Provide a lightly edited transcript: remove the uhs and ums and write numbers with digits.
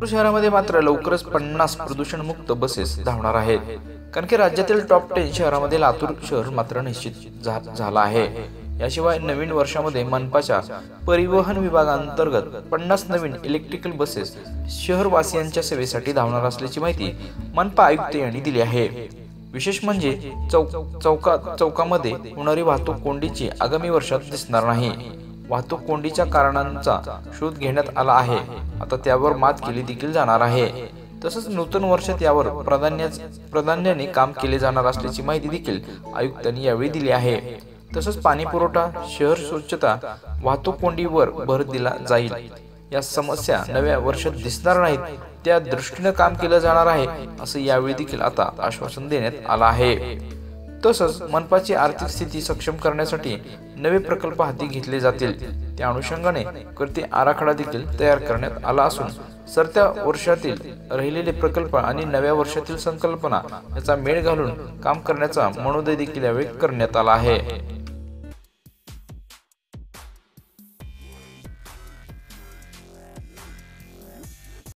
शहरामध्ये मात्र लवकरच 50 प्रदूषणमुक्त बसेस धावणार आहेत, कारण की राज्यातील टॉप 10 शहरामध्ये लातूर शहर मात्र निश्चित झाला आहे। याशिवाय नवीन वर्षामध्ये मनपाच्या परिवहन विभागांतर्गत 50 नवीन इलेक्ट्रिकल बसेस शहरवासियांच्या सेवेसाठी धावणार असल्याची माहिती मनपा आयुक्त यांनी दिली आहे। विशेष म्हणजे चौकामध्ये होणारी वाहतूक कोंडीची आगामी वर्षात दिसणार नाही। वाहतूक कोंडीच्या कारणांचा शोध घेण्यात आला आहे, आता त्यावर मात केली देखील जाणार आहे। तसंच नूतन वर्षात यावर प्राधान्याने काम केले जाणार असल्याची माहिती देखील आयुक्तांनी यावेळी दिली आहे। तसंच पाणी पुरवठा, शहर स्वच्छता, वाहतूक कोंडीवर भर दिला जाईल। या समस्या नव्या वर्षात दिसणार नाहीत, त्या दृष्टीने काम केलं जाणार आहे, असं यावेळी देखील आता आश्वासन देण्यात आलं आहे। तसंच मनपाची आर्थिक स्थिती सक्षम करण्यासाठी नवे प्रकल्प हाती घेतले जातील, त्या अनुषंगाने कृती आराखडा देखील तयार करण्यात आला असून सरत्या वर्षातील राहिलेले प्रकल्प आणि नव्या वर्षातील संकल्पना याचा मेळ घालून काम करण्याचा मनोदय देखील यावेळी करण्यात आला आहे।